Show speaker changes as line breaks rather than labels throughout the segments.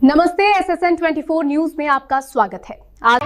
नमस्ते, SSN 24 news में आपका स्वागत है। आज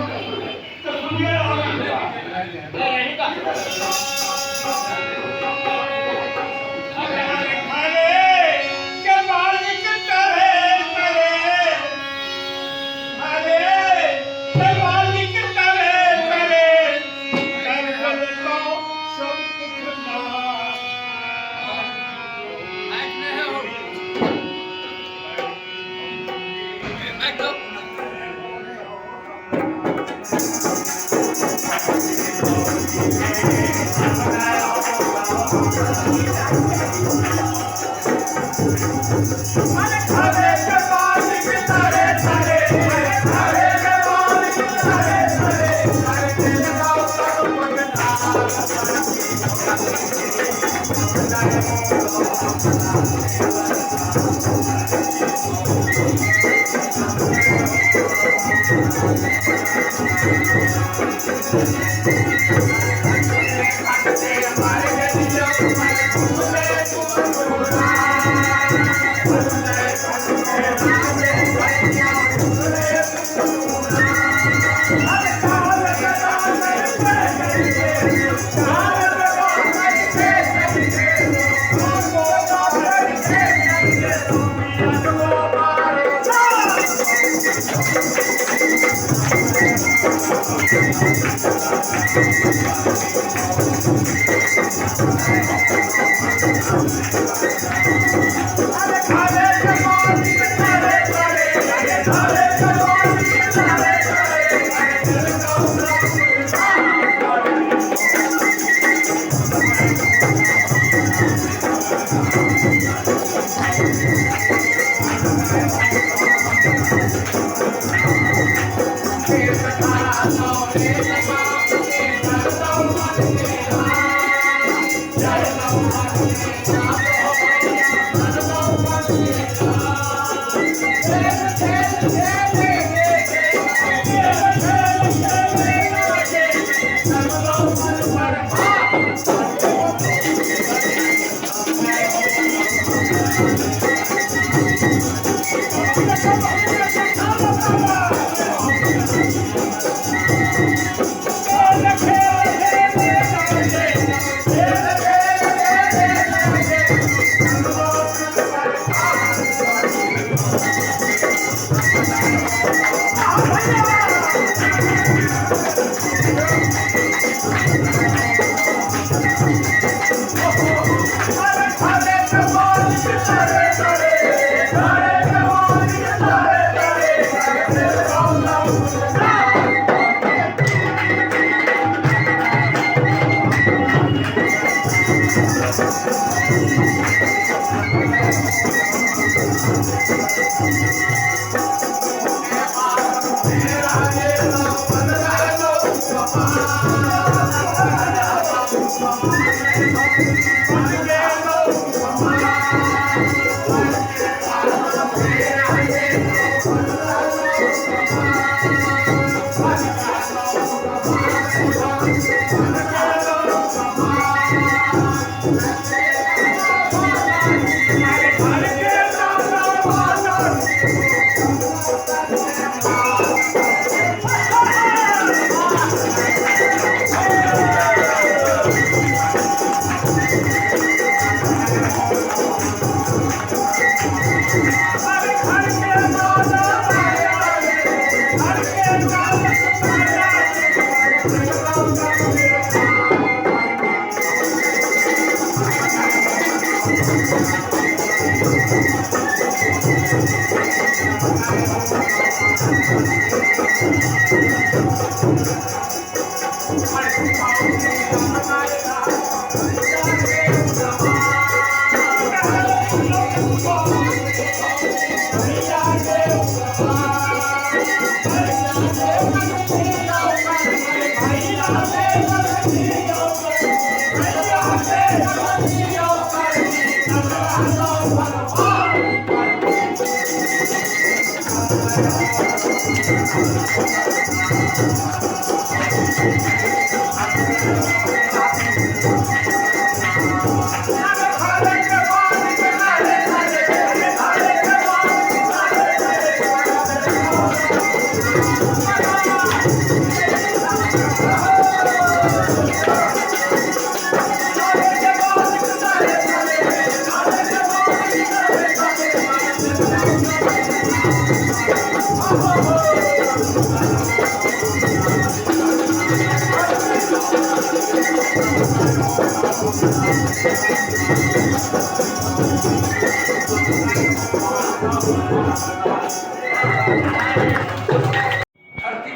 धरती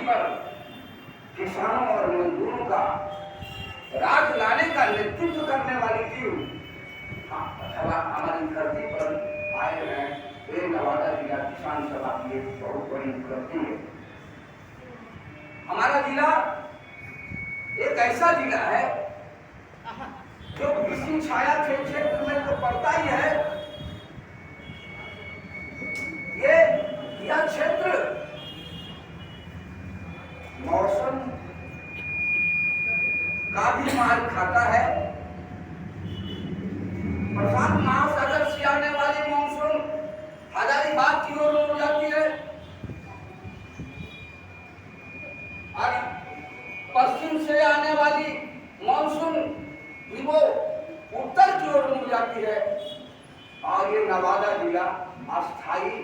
पर किसानों और मजदूरों का राज लाने का नेतृत्व करने वाली टीम हमारी धरती पर आए हैं। ये नवादा जिला किसान सभा की एक बहुत बड़ी उपलब्धि है। हमारा जिला एक ऐसा जिला है जो कृषि छाया क्षेत्र में तो पड़ता ही है। यह क्षेत्र मौसम का भी मार खाता है। प्रशांत महासागर से आने वाली मानसून हजारीबाग की ओर हो जाती है और पश्चिम से आने वाली मानसून वो उत्तर की ओर मुड़ जाती है। और ये नवादा जिला अस्थायी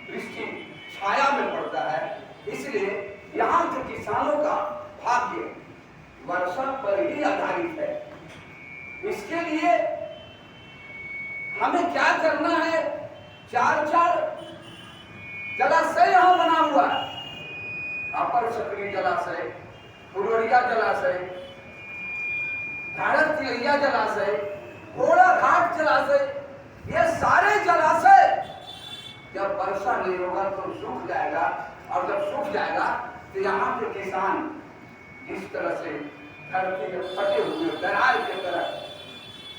कृषि छाया में पड़ता है, इसलिए यहाँ के किसानों का भाग्य वर्षा पर ही आधारित है। इसके लिए हमें क्या करना है? चार जलाशय यहाँ बना हुआ है। अपर सकरी जलाशय, फुलवरिया जलाशय, भारत तिलैया जलाशय, घोड़ा घाट जलाशय, ये सारे जलाशय जब वर्षा नहीं होगा तो सूख जाएगा। और जब सूख जाएगा तो यहाँ के किसान जिस तरह से धरती में फटे हुए दरार की तरह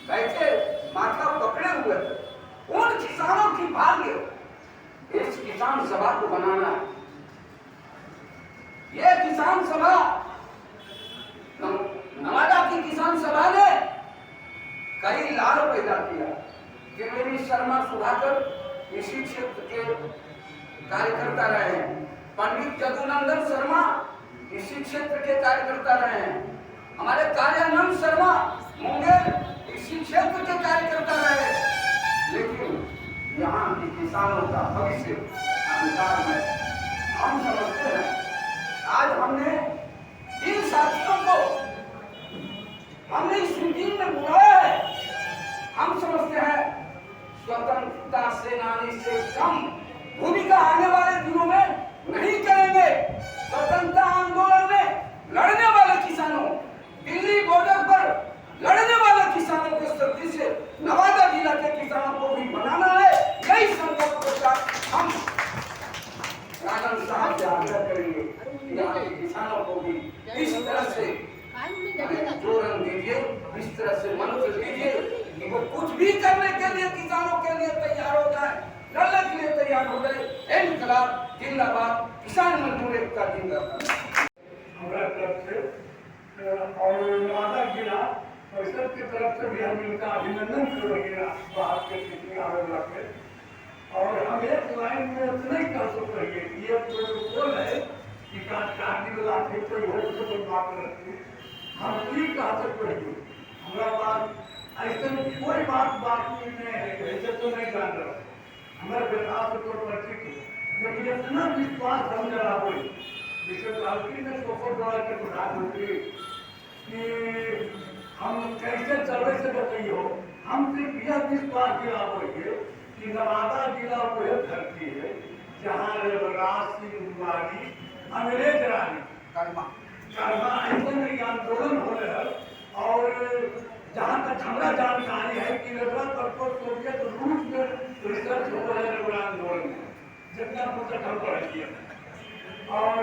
बैठे माथा पकड़े हुए थे, उन किसानों की भाग्य इस किसान सभा को बनाना है। ये किसान सभा नवादा की किसान सभा ने कई लाभ पैदा किया। त्रिवेणी शर्मा सुधाकर इसी क्षेत्र के कार्यकर्ता रहे हैं। पंडित जदुनंदन शर्मा इसी क्षेत्र के कार्यकर्ता रहे हैं। हमारे कार्यानंद शर्मा मुंगेर इसी क्षेत्र के कार्यकर्ता रहे। लेकिन यहाँ के किसानों का भविष्य अंधकार में हम समझते हैं। आज हमने इन साथियों को हमने इस मीटिंग में बुलाया है। हम समझते हैं स्वतंत्रता सेनानी से कम भूमिका आने वाले दिनों में नहीं करेंगे। स्वतंत्रता आंदोलन में लड़ने वाले किसानों, दिल्ली बॉर्डर पर लड़ने वाले किसानों के शक्ति से नवादा जिला के किसानों को भी बनाना है। यही संकल्प के साथ हम राजन साहब से आग्रह करेंगे कि यहाँ के किसानों को भी इस तरह से जोरन दीजिए, इस तरह से मंत्र दीजिए कि वो कुछ भी करने के लिए किसानों के लिए तैयार हो जाए, लड़ने के लिए तैयार हो जाए। इनकलाब जिंदाबाद, किसान मजदूर एकता जिंदाबाद।
हमारा तरफ से और नवादा जिला परिषद की तरफ से भी हम इनका अभिनंदन करेंगे बाहर के कितने आवेदन के। और हम एक लाइन में इतना ही कह सकते हैं कि ये प्रोटोकॉल है कि काटने वाला थे कोई हो तो कोई बात नहीं। हम ये कह सकते हैं हमारा बात ऐसे कोई बात बाकी नहीं है, ऐसे तो नहीं जान रहा हमारे विकास को प्रति की, लेकिन इतना विश्वास हम जरा बोले जिसे कालकी ने सोफर द्वारा के प्रधानमंत्री कि हम कैसे चलने से बताइए हो। हम सिर्फ यह विश्वास दिला बोलिए कि नवादा जिला वह धरती है जहाँ रविराज सिंह तिवारी अंग्रेज रानी कर्मा ऐसा आंदोलन हो रहे हैं। और जहाँ तक हमारा जानकारी है कि सोवियत रूस में रिसर्च हो रहा है रविराज आंदोलन में, जितना पुस्तक हम पढ़ेंगे। और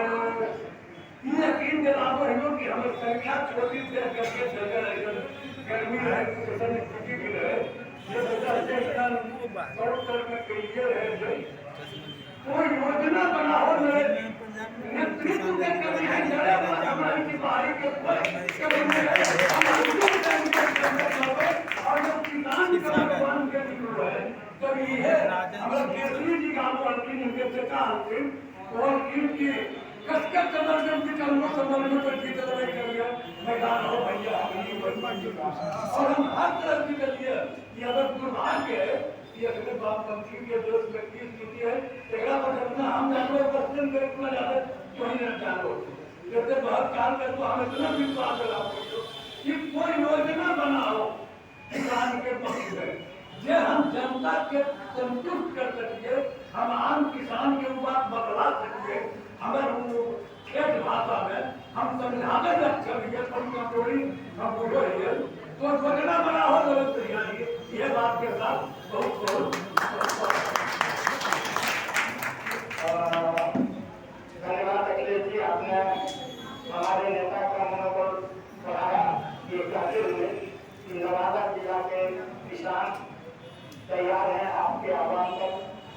ये यकीन दिलाओ हम कि हमें संख्या छोटी से करके जगह गर्मी रहे, स्थिति भी रहे, ये में क्लियर है। कोई योजना बनाओ नेतृत्व के कभी हमारी तिवारी के और जब किसान का भगवान के शुरू है जब ये हमारे केसरी जी का अंतिम उनके पिता अंतिम और इनकी कसकर समर्थन की कलमों संबंध में जीत लड़ाई कर लिया मैदान हो भैया और हम हर तरह की करिए कि अगर दुर्भाग्य है कि अगले वामपंथी के देश में की स्थिति है तेरा बदलना हम जानवर बचपन में इतना ज्यादा क्यों नहीं जानो जैसे बहुत काल में तो हमें इतना विश्वास दिलाओ कि कोई योजना बनाओ किसान के पक्ष में जे हम जनता के संतुष्ट कर सकिए। हम आम किसान के बात बदला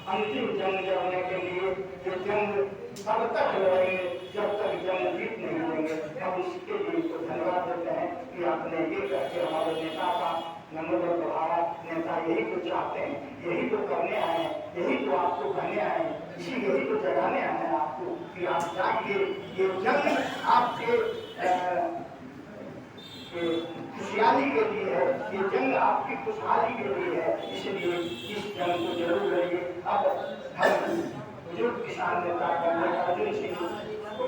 अंतिम जंग लड़ने के लिए ये जंग तब तक लड़ेंगे जब तक जंग जीत नहीं लेंगे। हम इसके लिए तो धन्यवाद देते हैं कि आपने ये करके हमारे नेता का नंबर बढ़ाया। नेता यही तो चाहते हैं, यही तो करने आए हैं, यही तो आपको कहने आए हैं, यही तो जगाने आए हैं आपको कि आप जाइए। ये जंग आपके खुशहाली के लिए है, ये जंग आपकी खुशहाली के लिए है, इसलिए इस जंग को जरूर लड़िए। अब हम बुजुर्ग किसान नेता अर्जुन सिंह को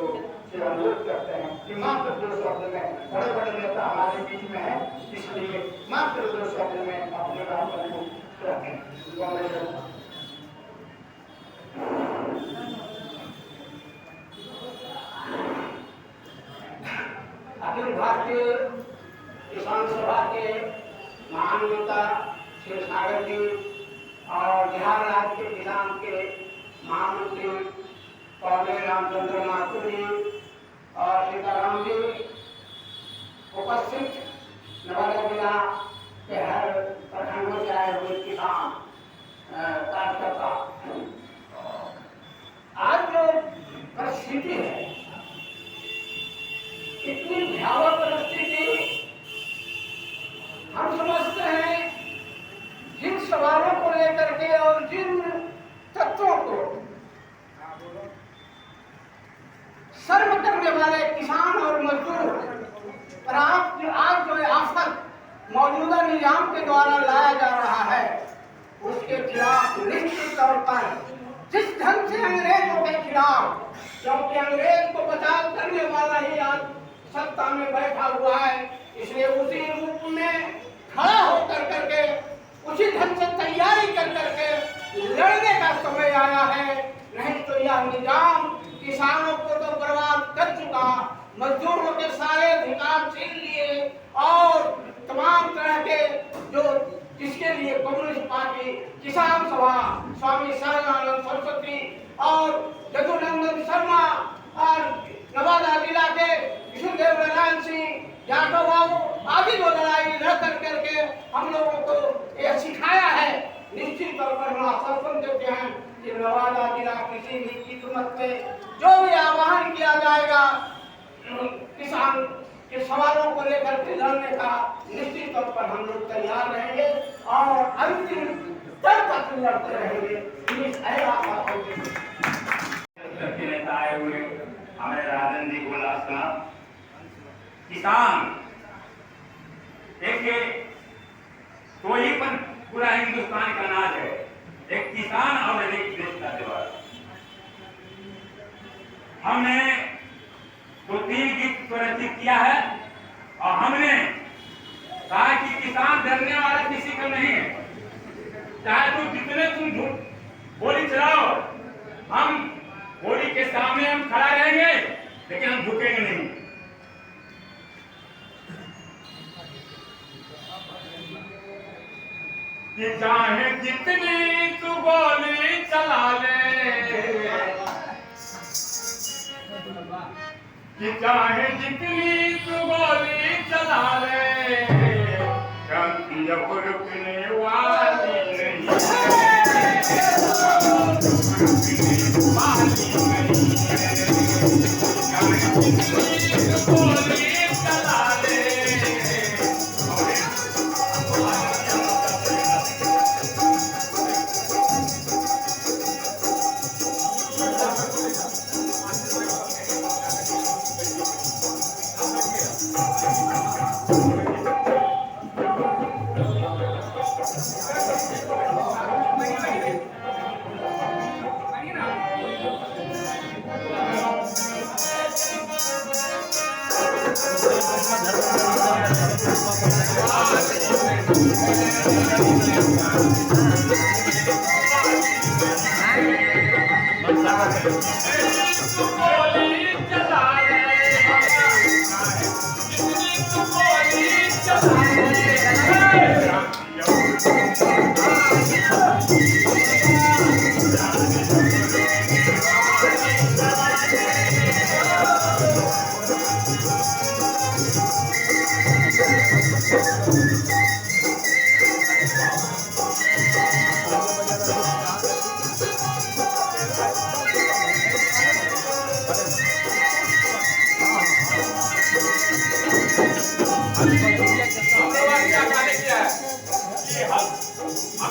से अनुरोध करते हैं कि मात्र 2 शब्द में, बड़े बड़े नेता हमारे बीच में है, इसलिए मात्र 2 शब्द में अपने बातों को रखें। अखिल भारतीय किसान सभा के महान नेता श्री सागर जी और बिहार राज्य के किसान के महामंत्री कौशल रामचंद्र माथुर जी और सीताराम जी, उपस्थित नवादा जिला के हर प्रखंडों से आए हुए किसान कार्यकर्ता, आज जो परिस्थिति है, इतनी भयावह परिस्थिति, हम समझते हैं जिन सवालों को लेकर के और जिन तत्वों को सर्व करने वाले किसान और मजदूर पर आज जो आफत मौजूदा निजाम के द्वारा लाया जा रहा है, उसके खिलाफ निश्चित तौर पर जिस ढंग से अंग्रेजों के खिलाफ, क्योंकि अंग्रेज को बचाव करने वाला ही आज सत्ता में बैठा हुआ है, इसलिए उसी रूप में खड़ा होकर करके उसी ढंग से तैयारी कर करके लड़ने का समय आया है। नहीं तो यह निजाम किसानों को तो बर्बाद कर चुका, मजदूरों के सारे अधिकार छीन लिए और तमाम तरह के जो जिसके लिए कम्युनिस्ट पार्टी, किसान सभा, स्वामी सर्वानंद सरस्वती और यदुनंदन शर्मा और नवादा जिला के विष्णुदेव नारायण सिंह यादव आदि जो लड़ाई लड़ करके हम लोगों को यह सिखाया है। निश्चित तौर पर हम आश्वासन देते हैं कि नवादा जिला किसी भी कीमत में जो भी आह्वान किया जाएगा किसान के सवालों को लेकर के लड़ने का, निश्चित तौर पर हम लोग तैयार रहेंगे और अंतिम तक लड़ते रहेंगे।
नेता आए हुए हमारे राजन जी को लास्टना किसान एक तो ही पर पूरा हिंदुस्तान का नाज है, एक किसान और एक देश का त्योहार। हमने 2-3 गीत प्रस्तुत किया है और हमने कहा कि किसान डरने वाला किसी का नहीं है, चाहे तुम जितने तुम गोली चलाओ, हम गोली के सामने हम खड़ा रहेंगे, लेकिन हम झुकेंगे नहीं। कि चाहे जितनी तू गोली चला ले, कि चाहे जितनी तू गोली चला ले, क्रांति अब रुकने वाली नहीं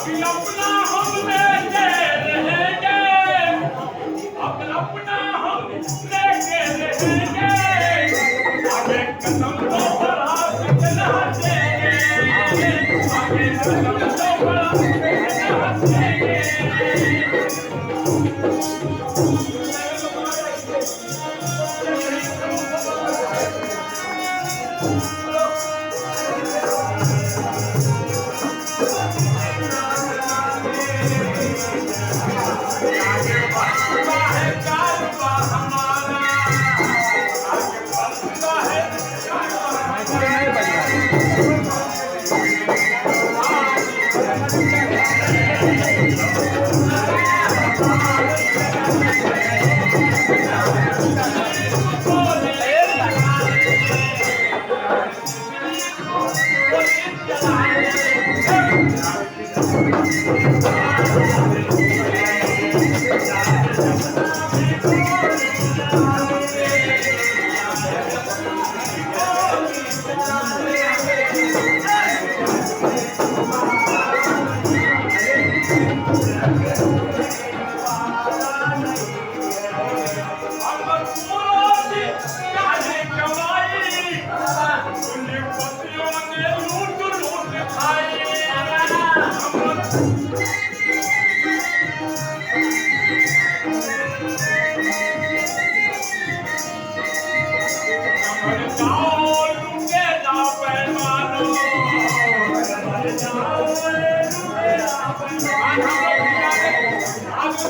अभी अपना हम लेके रहेंगे, अब अपना हम लेके रहेंगे, आगे कदम तो बढ़ा सकना देंगे, आगे कदम तो बढ़ा सकना देंगे।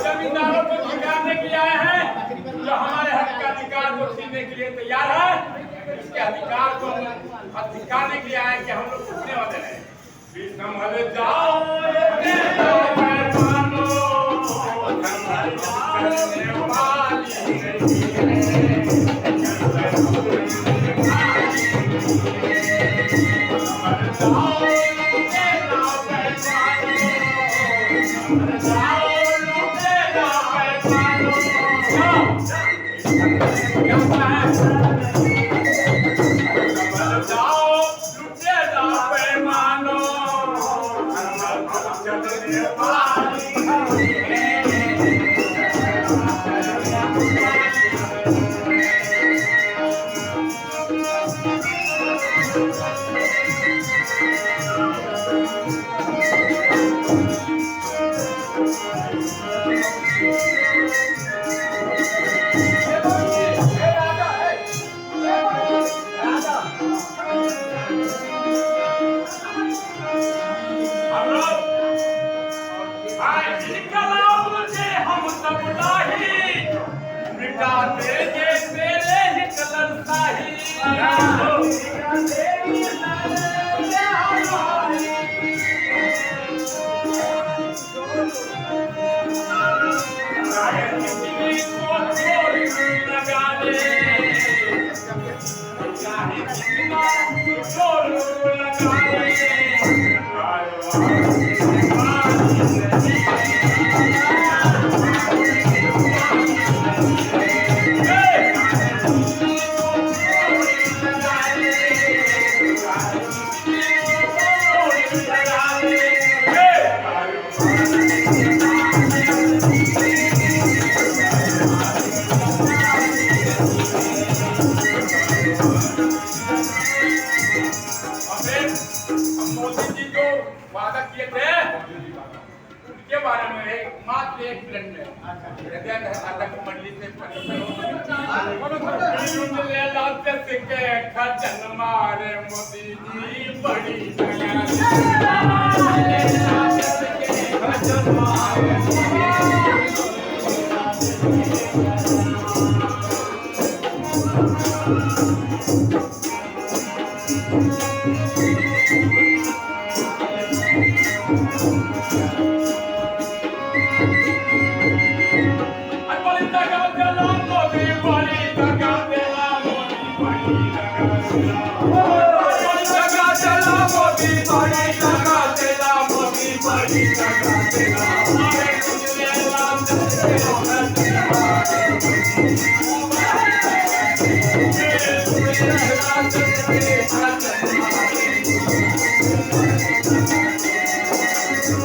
जमींदारों को झुकाने के लिए आए हैं, जो हमारे हक का अधिकार को छीनने के लिए तैयार है, इसके अधिकार को दिखाने के लिए आए कि हम लोग छूटने वाले हैं। संभल जाओ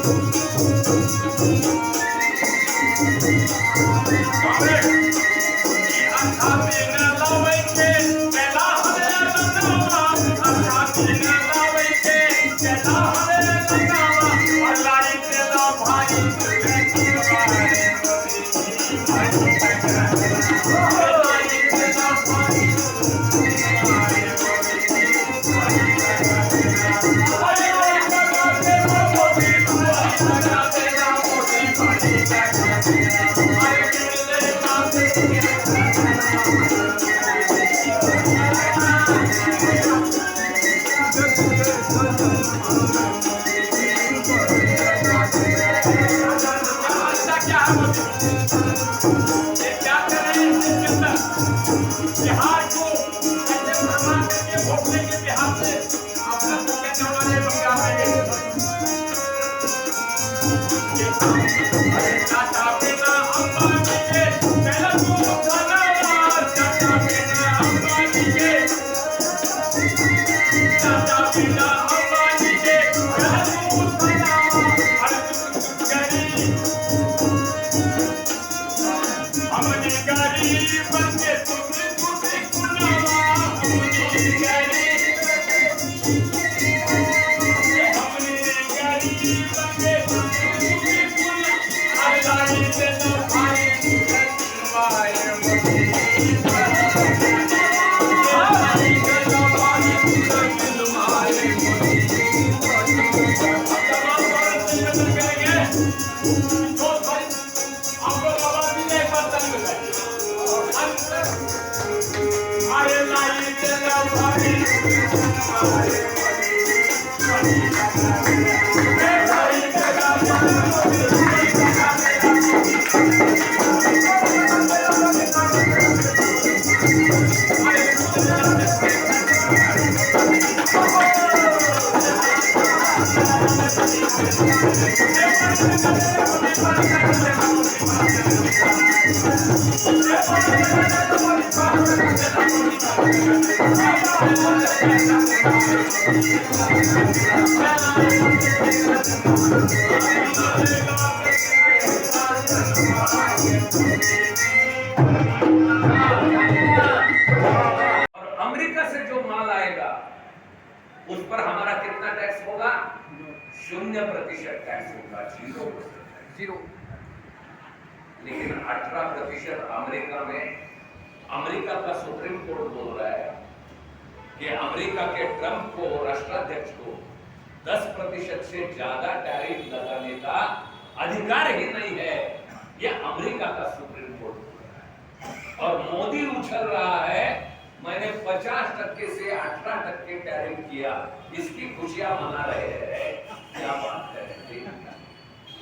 Thank you.
बिहार को ऐसे प्रमाण करके वोट लेके बिहार से अपना कहने वाले लोग आ रहे हैं। चाचा बिना अंबानी के पहला तो उठाना, चाचा बिना अंबानी के, चाचा बिना अंबानी के पहला तो उठाना। अरे तुम गरीब, हमने गरीब बनके तुमने
अमेरिका से जो माल आएगा उस पर हमारा कितना टैक्स होगा? 0% टैक्स होगा, 0। लेकिन 18% अमेरिका में, अमेरिका का सुप्रीम कोर्ट बोल रहा है कि अमेरिका के ट्रंप को, राष्ट्राध्यक्ष को 10% से ज्यादा टैरिफ लगाने का अधिकार ही नहीं है। यह अमेरिका का सुप्रीम कोर्ट बोल रहा है। और मोदी उछल रहा है मैंने 50% से 18% टैरिफ किया, इसकी खुशियां मना रहे हैं। क्या बात है?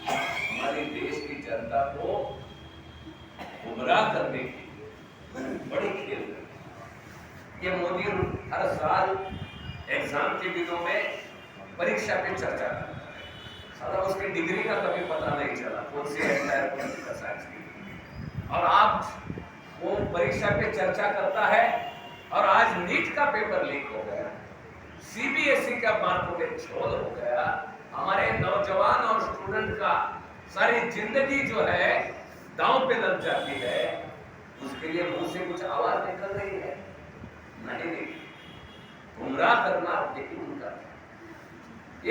हमारे देश की जनता को गुमराह करने की बड़ी खेल है। ये मोदी हर साल एग्जाम के दिनों में परीक्षा पे चर्चा करता है। सारा उसकी डिग्री का कभी पता नहीं चला, कौन सी एंटायर पॉलिटिकल साइंस की। और आज वो परीक्षा पे चर्चा करता है और आज नीट का पेपर लीक हो गया, सीबीएसई का मार्कों में झोल हो गया। हमारे नौजवान और स्टूडेंट का सारी जिंदगी जो है दांव पे लग जाती है। उसके लिए मुंह से कुछ आवाज निकल रही है? नहीं, गुमराह करना यही उनका है।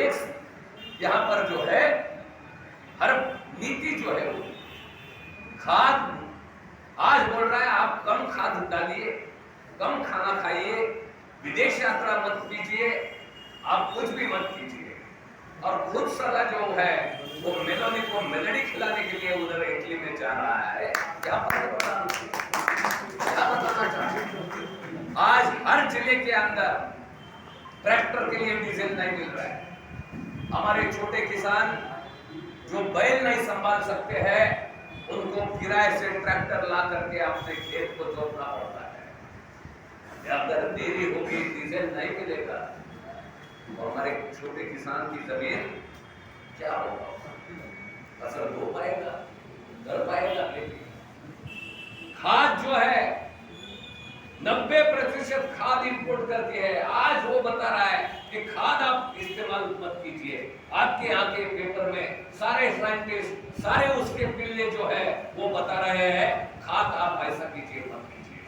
एक यहाँ पर जो है हर नीति जो है वो खाद, आज बोल रहा है आप कम खाद डालिए, कम खाना खाइए, विदेश यात्रा मत कीजिए, आप कुछ भी मत कीजिए। और खुद सदा जो है वो मेलोनी को मेलोडी खिलाने के लिए उधर इटली में जा रहा है। क्या बताना चाहते? आज हर जिले के अंदर ट्रैक्टर के लिए डीजल नहीं मिल रहा है। हमारे छोटे किसान जो बैल नहीं संभाल सकते हैं, उनको किराए से ट्रैक्टर ला करके अपने खेत को जोतना पड़ता है। अगर देरी होगी, डीजल नहीं मिलेगा तो हमारे छोटे किसान की जमीन क्या होगा? फसल हो पाएगा, कर पाएगा? खाद जो है 90% खाद इंपोर्ट करती है। आज वो बता रहा है कि खाद आप इस्तेमाल मत कीजिए। आपके यहाँ के पेपर में सारे साइंटिस्ट, सारे उसके पिल्ले जो है वो बता रहे हैं खाद आप ऐसा कीजिए, मत कीजिए,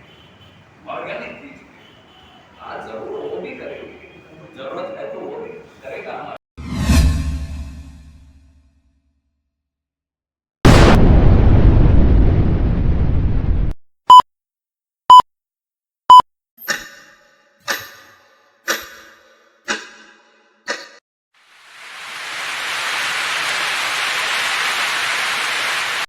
ऑर्गेनिक कीजिए। आज जरूर वो भी करेंगे।